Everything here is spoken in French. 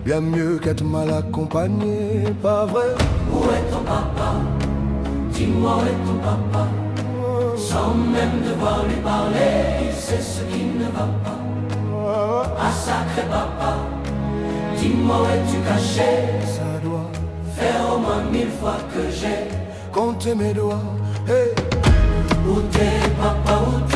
bien mieux qu'être mal accompagné, pas vrai? Où est ton papa? Dis-moi où est ton papa? Sans même devoir lui parler, il sait ce qui ne va pas. Ah sacré papa, dis-moi où es-tu caché? Ça doit faire au moins 1000 fois que j'ai compter mes doigts. Hey. Où t'es papa, où t'es?